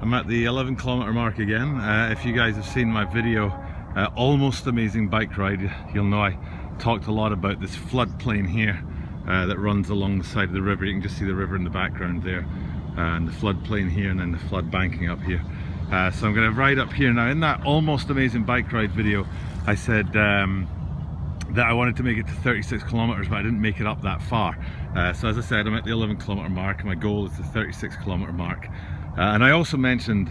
I'm at the 11-kilometer mark again. If you guys have seen my video, Almost Amazing Bike Ride, you'll know I talked a lot about this floodplain here that runs along the side of the river. You can just see the river in the background there, and the floodplain here, and then the flood banking up here. So I'm going to ride up here now. In that Almost Amazing Bike Ride video, I said that I wanted to make it to 36 kilometers, but I didn't make it up that far. So as I said, I'm at the 11-kilometer mark. My goal is the 36-kilometer mark. And I also mentioned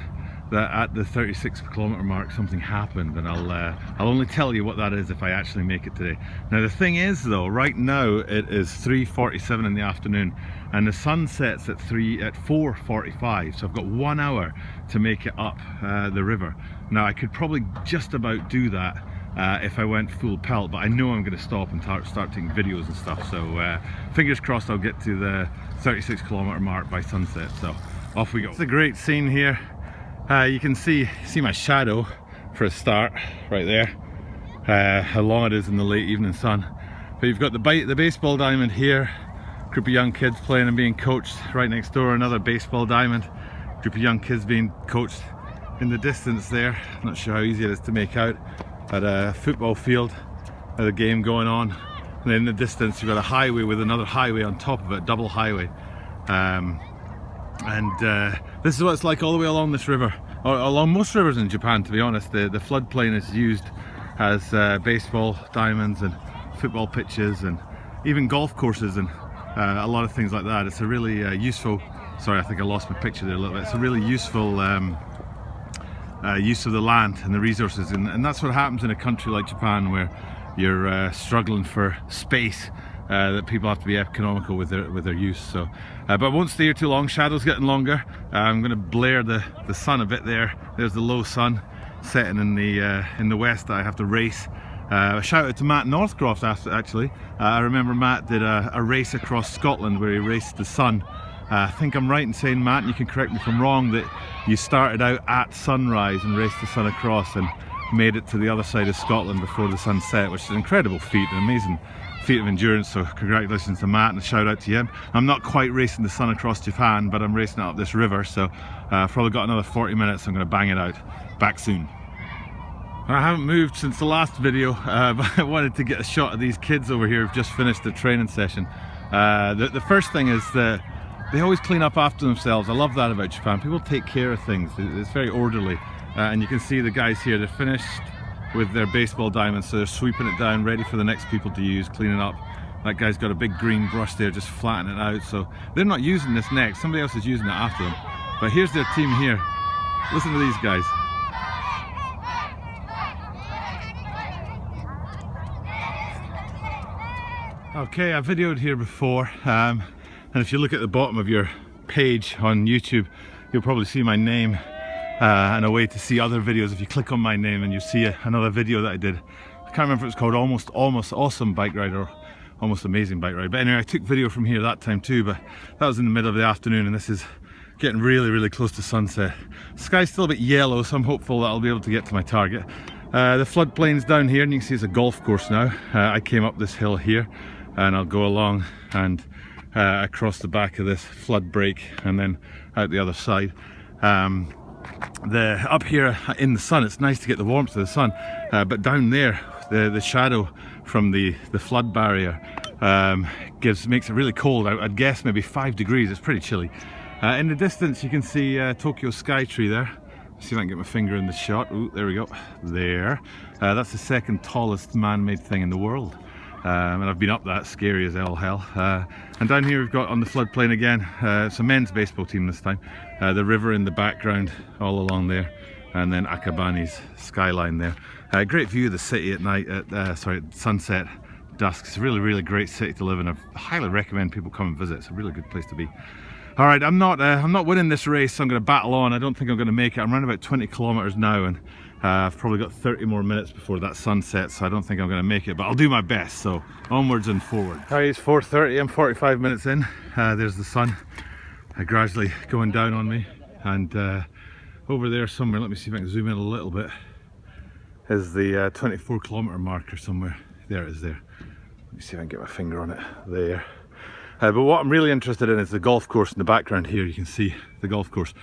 that at the 36-kilometer mark something happened, and I'll only tell you what that is if I actually make it today. Now the thing is though, right now it is 3:47 in the afternoon and the sun sets at 4:45, so I've got 1 hour to make it up the river. Now I could probably just about do that if I went full pelt, but I know I'm going to stop and start taking videos and stuff, so fingers crossed I'll get to the 36-kilometer mark by sunset. So off we go. It's a great scene here. You can see my shadow for a start right there, how long it is in the late evening sun. But you've got the baseball diamond here, group of young kids playing and being coached. Right next door another baseball diamond, group of young kids being coached. In the distance there, I'm not sure how easy it is to make out, at a football field, a game going on. And then in the distance you've got a highway with another highway on top of it, double highway. This is what it's like all the way along this river, or along most rivers in Japan, to be honest. The floodplain is used as baseball diamonds and football pitches and even golf courses and a lot of things like that. It's a really useful, sorry I think I lost my picture there a little bit, it's a really useful use of the land and the resources, and that's what happens in a country like Japan where you're struggling for space. That people have to be economical with their use. So, but I won't stay here too long. Shadow's getting longer. I'm going to blare the sun a bit there. There's the low sun setting in the west that I have to race. Shout out to Matt Northcroft actually. I remember Matt did a race across Scotland where he raced the sun. I think I'm right in saying, Matt, and you can correct me if I'm wrong, that you started out at sunrise and raced the sun across and made it to the other side of Scotland before the sun set, which is an incredible feat, an amazing feat of endurance. So congratulations to Matt and a shout out to him. I'm not quite racing the sun across Japan, but I'm racing it up this river, so I've probably got another 40 minutes. I'm going to bang it out. Back soon. I haven't moved since the last video, but I wanted to get a shot of these kids over here who've just finished the training session. The first thing is that they always clean up after themselves. I love that about Japan. People take care of things. It's very orderly. And you can see the guys here, they're finished with their baseball diamonds, so they're sweeping it down, ready for the next people to use, cleaning up. That guy's got a big green brush there, just flattening it out, so they're not using this next, somebody else is using it after them. But here's their team here. Listen to these guys. Okay, I videoed here before, and if you look at the bottom of your page on YouTube, you'll probably see my name. And a way to see other videos, if you click on my name and you see another video that I did. I can't remember if it was called Almost Awesome Bike Ride or Almost Amazing Bike Ride, but anyway, I took video from here that time too, but that was in the middle of the afternoon and this is getting really close to sunset. The sky's still a bit yellow, so I'm hopeful that I'll be able to get to my target. The floodplain's down here and you can see it's a golf course now. I came up this hill here and I'll go along and across the back of this flood break and then out the other side. Up here in the sun, it's nice to get the warmth of the sun, but down there the shadow from the flood barrier makes it really cold. I'd guess maybe 5 degrees. It's pretty chilly. In the distance you can see Tokyo Skytree there. See if I can get my finger in the shot. Ooh, there we go. There. That's the second tallest man-made thing in the world. And I've been up that, scary as all hell. And down here we've got on the floodplain again, it's a men's baseball team this time. The river in the background all along there, and then Akabane's skyline there. Great view of the city at night, at sunset, dusk. It's a really great city to live in. I highly recommend people come and visit. It's a really good place to be. All right, I'm not winning this race, so I'm going to battle on. I don't think I'm going to make it. I'm around about 20 kilometers now, and I've probably got 30 more minutes before that sun sets, so I don't think I'm going to make it, but I'll do my best. So onwards and forward. All right, it's 4:30. I'm 45 minutes in. There's the sun gradually going down on me, and over there somewhere, let me see if I can zoom in a little bit, is the 24-kilometer marker somewhere. There it is there. Let me see if I can get my finger on it. There. But what I'm really interested in is the golf course in the background here. You can see the golf course.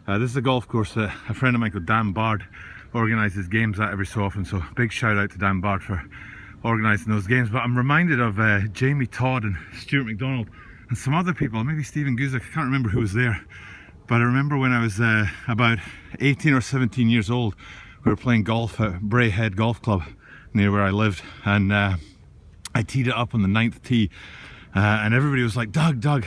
This is a golf course that a friend of mine called Dan Bard organises games at every so often, so big shout out to Dan Bard for organising those games. But I'm reminded of Jamie Todd and Stuart McDonald and some other people, maybe Stephen Guzik, I can't remember who was there. But I remember when I was about 18 or 17 years old, we were playing golf at Bray Head Golf Club near where I lived, and I teed it up on the 9th tee, and everybody was like, Doug,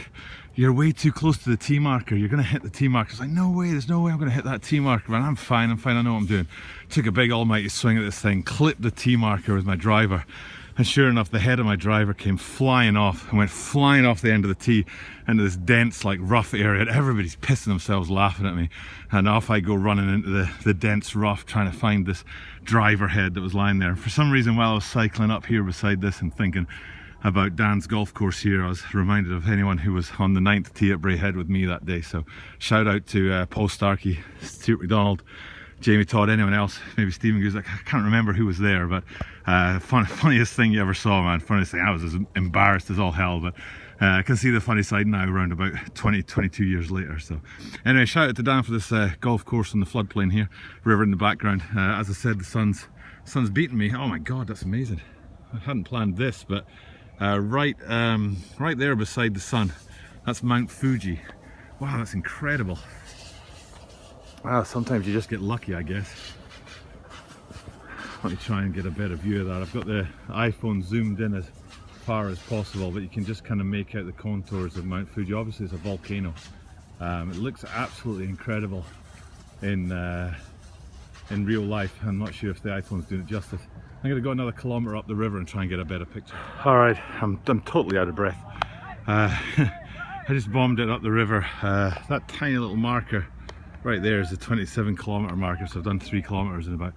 you're way too close to the tee marker, you're going to hit the tee marker. I was like, no way, there's no way I'm going to hit that tee marker, man. I'm fine, I know what I'm doing. Took a big almighty swing at this thing, clipped the tee marker with my driver, and sure enough, the head of my driver came flying off and went flying off the end of the tee into this dense, like, rough area. And everybody's pissing themselves laughing at me, and off I go running into the dense rough, trying to find this driver head that was lying there. For some reason, while I was cycling up here beside this and thinking about Dan's golf course here, I was reminded of anyone who was on the 9th tee at Bray Head with me that day. So shout out to Paul Starkey, Stuart McDonald, Jamie Todd, anyone else, maybe Stephen Guzik, I can't remember who was there, but funniest thing you ever saw, man. Funniest thing, I was as embarrassed as all hell, but I can see the funny side now around about 22 years later. So anyway, shout out to Dan for this golf course on the floodplain here, river in the background. As I said, the sun's beating me. Oh my god, that's amazing. I hadn't planned this, but right there beside the sun, that's Mount Fuji. Wow, that's incredible. Wow, sometimes you just get lucky, I guess. Let me try and get a better view of that. I've got the iPhone zoomed in as far as possible, but you can just kind of make out the contours of Mount Fuji. Obviously it's a volcano. It looks absolutely incredible in real life. I'm not sure if the iPhone's doing it justice. I'm going to go another kilometre up the river and try and get a better picture. Alright, I'm totally out of breath. I just bombed it up the river. That tiny little marker right there is the 27-kilometre marker, so I've done 3 kilometres in about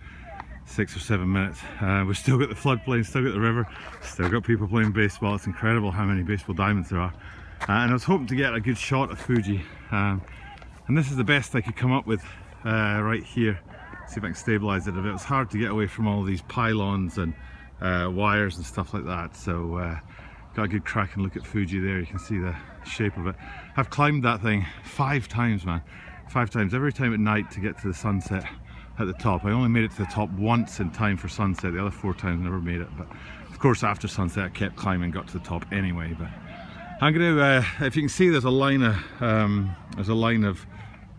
6 or 7 minutes. We've still got the floodplain, still got the river, still got people playing baseball. It's incredible how many baseball diamonds there are. And I was hoping to get a good shot of Fuji, and this is the best I could come up with right here. See if I can stabilise it a bit. It was hard to get away from all these pylons and wires and stuff like that, so got a good crack and look at Fuji there. You can see the shape of it. I've climbed that thing 5 times, man. 5 times, every time at night to get to the sunset at the top. I only made it to the top once in time for sunset. The other 4 times never made it, but of course after sunset I kept climbing, got to the top anyway. But I'm going to, if you can see, there's a line of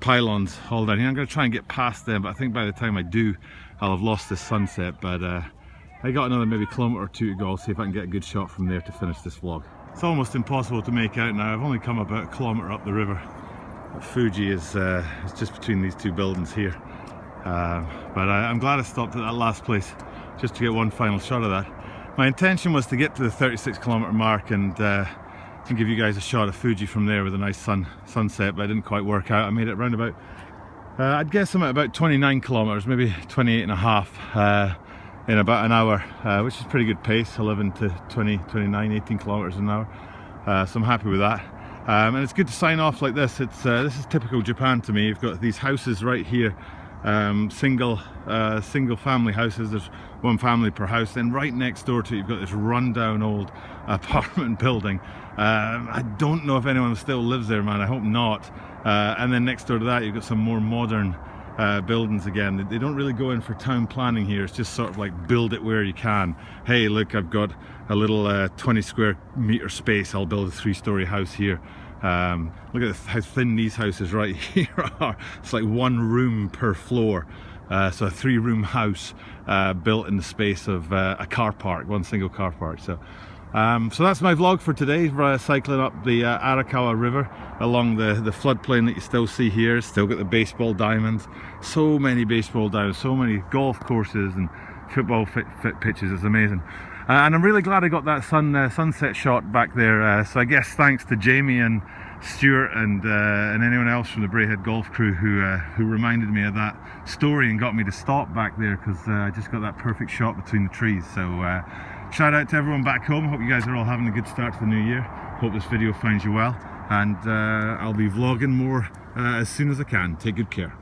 pylons all down here. I'm going to try and get past them, but I think by the time I do, I'll have lost this sunset. But I got another maybe kilometre or 2 to go. I'll see if I can get a good shot from there to finish this vlog. It's almost impossible to make out now. I've only come about a kilometre up the river. Fuji is just between these 2 buildings here, but I'm glad I stopped at that last place just to get one final shot of that. My intention was to get to the 36-kilometre mark and give you guys a shot of Fuji from there with a nice sunset, but it didn't quite work out. I made it round about, I'd guess I'm at about 29 kilometres, maybe 28 and a half in about an hour, which is pretty good pace, 11 to 20, 29, 18 kilometres an hour, so I'm happy with that. And it's good to sign off like this. This is typical Japan to me. You've got these houses right here, single family houses. There's 1 family per house. Then right next door to it, you've got this rundown old apartment building. I don't know if anyone still lives there, man. I hope not. And then next door to that, you've got some more modern buildings again. They don't really go in for town planning here. It's just sort of like build it where you can. Hey, look, I've got a little 20 square meter space. I'll build a 3-story house here. Look at how thin these houses right here are. It's like 1 room per floor. So a 3-room house built in the space of a car park, 1 single car park. So that's my vlog for today. Cycling up the Arakawa River along the floodplain that you still see here. Still got the baseball diamonds. So many baseball diamonds, so many golf courses and football fit pitches. It's amazing. And I'm really glad I got that sunset shot back there. So I guess thanks to Jamie and Stuart and anyone else from the Bray Head Golf crew who reminded me of that story and got me to stop back there, because I just got that perfect shot between the trees. So shout out to everyone back home. Hope you guys are all having a good start to the new year. Hope this video finds you well, and I'll be vlogging more as soon as I can. Take good care.